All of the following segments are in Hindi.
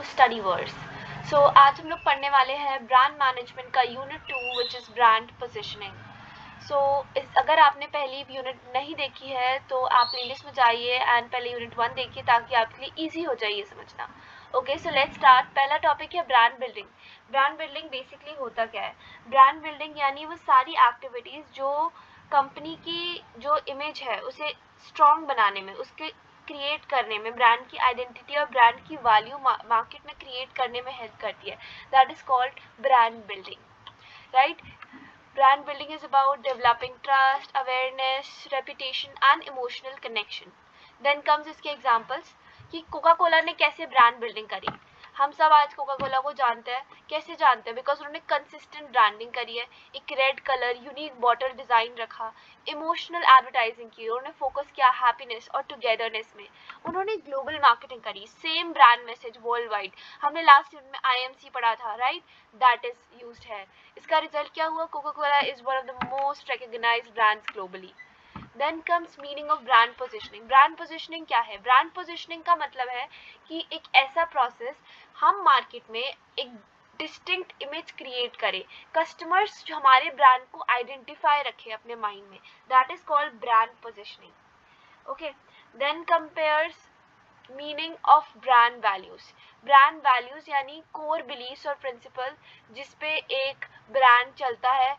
Study words. सो आज हम लोग पढ़ने वाले हैं ब्रांड मैनेजमेंट का unit 2 which is brand positioning. So अगर आपने पहली यूनिट नहीं देखी है तो आप प्लेलिस्ट में जाइए एंड पहले यूनिट 1 देखिए ताकि आपके लिए ईजी हो जाए ये समझना। Okay, so let's start. पहला टॉपिक है brand building. Brand building basically होता क्या है? ब्रांड बिल्डिंग यानी वो सारी एक्टिविटीज़ जो कंपनी की जो इमेज है उसे स्ट्रॉन्ग बनाने में, उसके क्रिएट करने में, ब्रांड की आइडेंटिटी और ब्रांड की वैल्यू मार्केट में क्रिएट करने में हेल्प करती है। That is called brand building, right? Brand building is about developing trust, awareness, reputation and emotional connection. Then comes इसके examples कि कोका कोला ने कैसे ब्रांड बिल्डिंग करी। हम सब आज कोका कोला को जानते हैं। कैसे जानते हैं? बिकॉज उन्होंने कंसिस्टेंट ब्रांडिंग करी है, एक red colour unique bottle design रखा, इमोशनल एडवर्टाइजिंग की, उन्होंने फोकस किया हैप्पीनेस और टुगेदरनेस में, उन्होंने ग्लोबल मार्केटिंग करी, same brand message world wide. हमने लास्ट यूनिट में IMC पढ़ा था, राइट? दैट इज यूज्ड है। इसका रिजल्ट क्या हुआ? Coca Cola is one of the most recognised brands globally. Then comes meaning of brand positioning. Brand positioning क्या है? ब्रांड पोजिशनिंग का मतलब है कि एक ऐसा प्रोसेस हम मार्केट में एक डिस्टिंक्ट इमेज क्रिएट करें, कस्टमर्स जो हमारे ब्रांड को आइडेंटिफाई रखे अपने माइंड में, that is called brand positioning. Okay, then compares meaning of brand values. Brand values यानी कोर बिलीव्स और प्रिंसिपल जिस पे एक ब्रांड चलता है।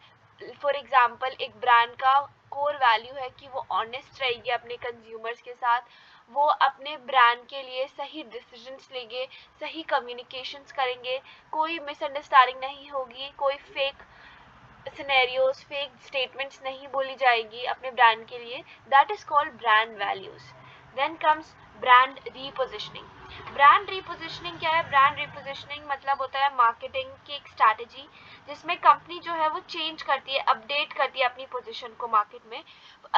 फॉर एग्जांपल, एक ब्रांड का कोर वैल्यू है कि वो ऑनेस्ट रहेगी अपने कंज्यूमर्स के साथ, वो अपने ब्रांड के लिए सही डिसीजंस लेंगे, सही कम्युनिकेशंस करेंगे, कोई मिसअंडरस्टैंडिंग नहीं होगी, कोई फेक सिनेरियोज, फेक स्टेटमेंट्स नहीं बोली जाएगी अपने ब्रांड के लिए। That is called brand values. Then comes brand repositioning. Brand repositioning क्या है? ब्रांड रीपोजिशनिंग मतलब होता है मार्केटिंग की एक स्ट्रैटेजी जिसमें कंपनी जो है वो चेंज करती है, अपडेट करती है अपनी पोजीशन को मार्केट में।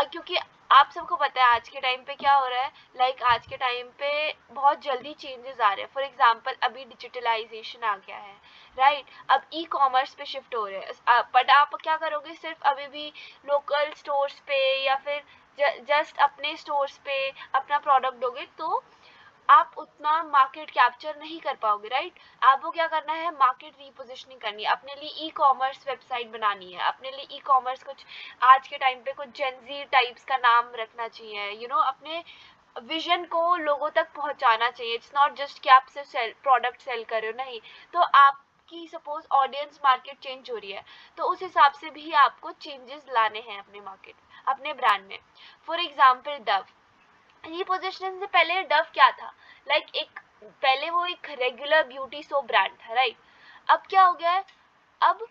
क्योंकि आप सबको पता है आज के टाइम पे क्या हो रहा है, लाइक आज के टाइम पे बहुत जल्दी चेंजेस आ रहे हैं। फॉर एग्जांपल, अभी डिजिटलाइजेशन आ गया है, राइट? अब ई कॉमर्स पे शिफ्ट हो रहे हैं, बट आप क्या करोगे? सिर्फ अभी भी लोकल स्टोर्स पे या फिर जस्ट अपने स्टोर्स पे अपना प्रोडक्ट दोगे तो आप उतना मार्केट कैप्चर नहीं कर पाओगे, राइट? आपको क्या करना है? मार्केट रीपोजिशनिंग करनी है, अपने लिए ई कॉमर्स वेबसाइट बनानी है, अपने लिए ई कॉमर्स कुछ आज के टाइम पे कुछ जेनजी टाइप्स का नाम रखना चाहिए, अपने विजन को लोगों तक पहुंचाना चाहिए। इट्स नॉट जस्ट कि आप सिर्फ प्रोडक्ट सेल कर रहे हो, नहीं। तो आपकी सपोज ऑडियंस मार्केट चेंज हो रही है तो उस हिसाब से भी आपको चेंजेस लाने हैं अपने मार्केट, अपने ब्रांड में। फॉर एग्जाम्पल, डव रीपोजिशनिंग से पहले डव क्या था? लाइक एक पहले वो एक रेगुलर ब्यूटी सोप ब्रांड था, राइट? अब क्या हो गया है? अब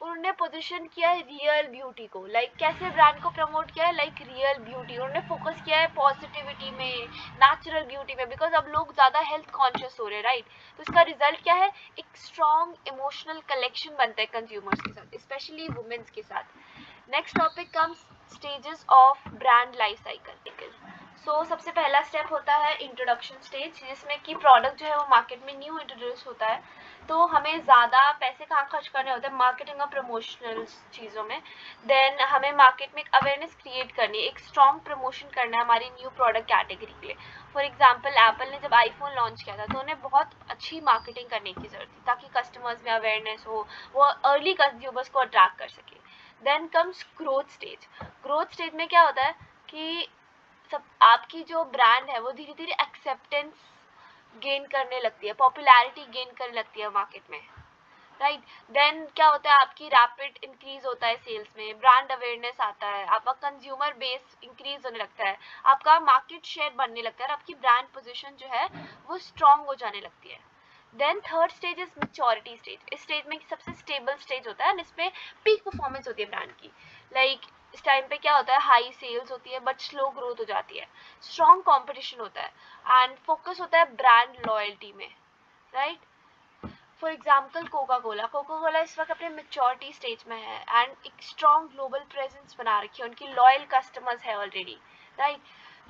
उन्होंने पोजीशन किया है रियल ब्यूटी को। लाइक कैसे ब्रांड को प्रमोट किया है? Like real beauty. उन्होंने फोकस किया है पॉजिटिविटी में, नेचुरल ब्यूटी में, बिकॉज अब लोग ज़्यादा हेल्थ कॉन्शियस हो रहे हैं, राइट? तो इसका रिजल्ट क्या है? एक स्ट्रॉन्ग इमोशनल कलेक्शन बनता है कंज्यूमर्स के साथ, स्पेशली वुमेन्स के साथ। Next topic comes stages of brand life cycle. So सबसे पहला स्टेप होता है इंट्रोडक्शन स्टेज, जिसमें कि प्रोडक्ट जो है वो मार्केट में न्यू इंट्रोड्यूस होता है, तो हमें ज़्यादा पैसे कहाँ खर्च करने होते हैं? मार्केटिंग और प्रमोशनल चीज़ों में। देन हमें मार्केट में एक अवेयरनेस क्रिएट करनी है, एक स्ट्रॉन्ग प्रमोशन करना है हमारी न्यू प्रोडक्ट कैटेगरी के लिए। फॉर एग्जाम्पल, एप्पल ने जब आईफोन लॉन्च किया था तो उन्हें बहुत अच्छी मार्केटिंग करने की जरूरत थी ताकि कस्टमर्स में अवेयरनेस हो, वो अर्ली कंज्यूमर्स को अट्रैक्ट कर सके। Then comes growth stage. Growth stage में क्या होता है कि सब आपकी जो ब्रांड है वो धीरे धीरे एक्सेप्टेंस गेन करने लगती है, पॉपुलैरिटी गेन करने लगती है मार्केट में, राइट? देन क्या होता है? आपकी रैपिड इंक्रीज होता है सेल्स में, ब्रांड अवेयरनेस आता है, आपका कंज्यूमर बेस इंक्रीज होने लगता है, आपका मार्केट शेयर बढ़ने लगता है और आपकी ब्रांड पोजीशन जो है वो स्ट्रॉन्ग हो जाने लगती है। Then third stage is maturity stage. इस स्टेज में सबसे स्टेबल स्टेज होता है जिसमें पीक परफॉर्मेंस होती है ब्रांड की। लाइक इस टाइम पे क्या होता है? हाई सेल्स होती है बट स्लो ग्रोथ हो जाती है, स्ट्रॉन्ग कंपटीशन होता है एंड फोकस होता है ब्रांड लॉयल्टी में, right? For example, Coca Cola इस वक्त अपने मेच्योरिटी स्टेज में है एंड एक स्ट्रॉन्ग ग्लोबल प्रेजेंस बना रखी है, उनकी लॉयल कस्टमर्स है already, right?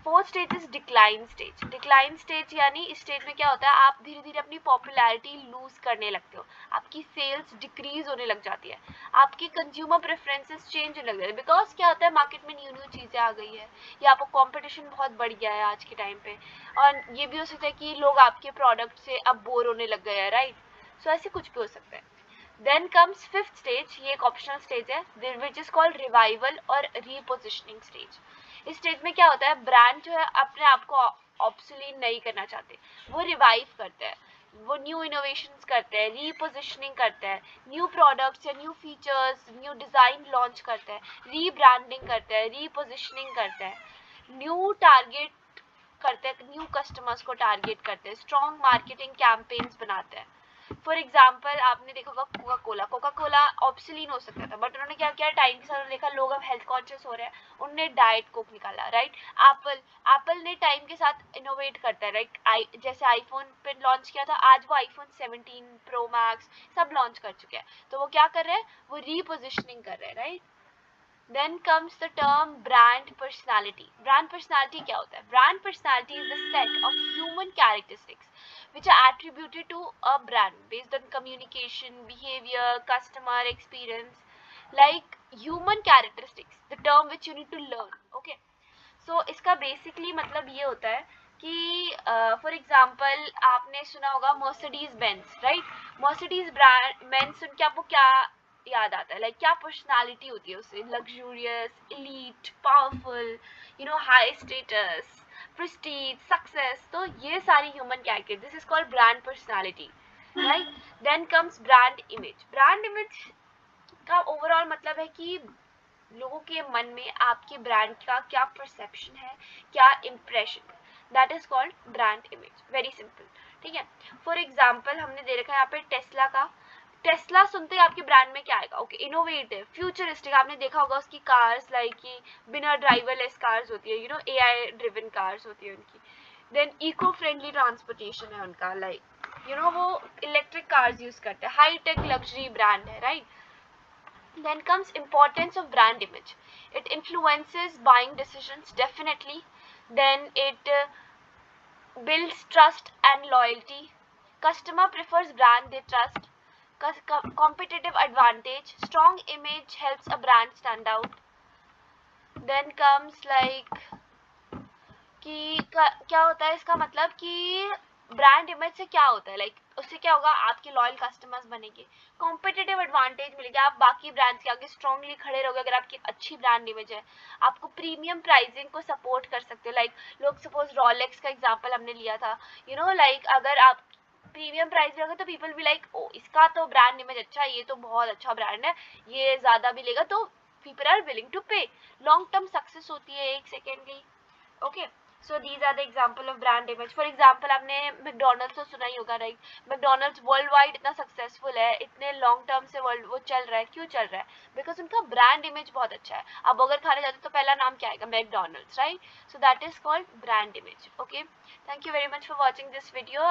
Fourth stage is decline stage. Decline stage यानी इस स्टेज में क्या होता है, आप धीरे धीरे अपनी पॉपुलैरिटी लूज करने लगते हो, आपकी सेल्स डिक्रीज होने लग जाती है, आपकी कंज्यूमर प्रेफरेंसेस चेंज होने लग जाते हैं। बिकॉज क्या होता है, मार्केट में न्यू न्यू चीज़ें आ गई है या आपको कॉम्पिटिशन बहुत बढ़ गया है आज के टाइम पे, और ये भी हो सकता है कि लोग आपके प्रोडक्ट से अब बोर होने लग गए हैं, राइट। सो ऐसे कुछ भी हो सकता है। देन कम्स फिफ्थ स्टेज, ये एक ऑप्शनल स्टेज है, विच इज कॉल्ड रिवाइवल और रीपोजिशनिंग स्टेज। इस स्टेज में क्या होता है, ब्रांड जो है अपने आप को ऑब्सोलीट नहीं करना चाहते, वो रिवाइव करते हैं, वो न्यू इनोवेशंस करते हैं, रीपोजिशनिंग करते हैं, न्यू प्रोडक्ट्स या new features, new design launch करते हैं, रीब्रांडिंग करते हैं, रीपोजिशनिंग करते हैं, न्यू टारगेट करते हैं, न्यू कस्टमर्स को टारगेट करते हैं, स्ट्रॉन्ग मार्केटिंग कैंपेन्स बनाते हैं। फॉर एग्जाम्पल आपने देखा होगा कोका कोला ऑब्सोलीन हो सकता था, बट उन्होंने क्या किया, टाइम के साथ देखा लोग अब हेल्थ कॉन्शियस हो रहे हैं, उन्होंने डाइट कोक निकाला, राइट। एप्पल ने टाइम के साथ इनोवेट करता है, राइट। जैसे आईफोन पे लॉन्च किया था, आज वो आईफोन 17 प्रो मैक्स सब लॉन्च कर चुके हैं, तो वो क्या कर रहे हैं, वो रीपोजिशनिंग कर रहे हैं, right. Then comes the term brand personality. Brand personality क्या होता है? Brand personality is the set of human characteristics which are attributed to a brand based on communication, behavior, customer experience, like human characteristics, the term which you need to learn. Okay. So इसका basically मतलब ये होता है कि for example आपने सुना होगा Mercedes Benz, right? Mercedes brand Benz सुन के आपको क्या याद आता है, लाइक क्या पर्सनालिटी होती है उससे, luxurious, elite, powerful, you know, high status, prestige, success, तो ये सारी human character, this is called brand personality, right. Then comes brand image. Brand image का ओवरऑल मतलब है कि लोगों के मन में आपके ब्रांड का क्या परसेप्शन है, क्या impression, that is called brand image, very simple, ठीक है। फॉर एग्जाम्पल हमने दे रखा है यहाँ पे टेस्ला का, टेस्ला सुनते ही आपके ब्रांड में क्या आएगा, ओके, इनोवेटिव, फ्यूचरिस्टिक, आपने देखा होगा उसकी कार्स लाइक कि बिना ड्राइवरलेस कार्स होती है, you know, AI driven cars होती है उनकी। देन इको फ्रेंडली ट्रांसपोर्टेशन है उनका, लाइक यू नो वो इलेक्ट्रिक कार्स यूज करते हैं, हाई टेक लग्जरी ब्रांड है, right. Then comes importance of brand image. It influences buying decisions definitely. Then it builds trust and loyalty. Customer prefers brand they trust. Competitive advantage, strong image helps a brand stand out. Then comes like कि क्या होता है इसका मतलब कि ब्रांड इमेज से क्या होता है, लाइक उससे क्या होगा, आपके लॉयल कस्टमर्स बनेंगे, कॉम्पिटिटिव एडवांटेज मिलेगा, आप बाकी ब्रांड्स के आगे स्ट्रांगली खड़े रहोगे अगर आपकी अच्छी ब्रांड इमेज है, आपको प्रीमियम प्राइसिंग को सपोर्ट कर सकते हो, लाइक लोग सपोज रॉलेक्स का एग्जांपल हमने लिया था, यू नो, लाइक अगर आप प्रीमियम प्राइस भी होगा तो पीपल भी लाइक, ओ इसका तो ब्रांड इमेज अच्छा है, ये तो बहुत अच्छा ब्रांड है, ये ज्यादा भी लेगा, तो people are willing to pay, long term success होती है एक secondly, okay. So these are the example of brand image. For example आपने मैकडोनल्ड्स तो सुना ही होगा, राइट। मैकडोनल्ड्स वर्ल्ड वाइड इतना सक्सेसफुल है, इतने लॉन्ग टर्म से वर्ल्ड वो चल रहा है, क्यों चल रहा है, बिकॉज उनका ब्रांड इमेज बहुत अच्छा है। अब अगर खाने जाते तो पहला नाम क्या आएगा, McDonald's, right. So that is called brand image, okay. Thank you very much for watching this video.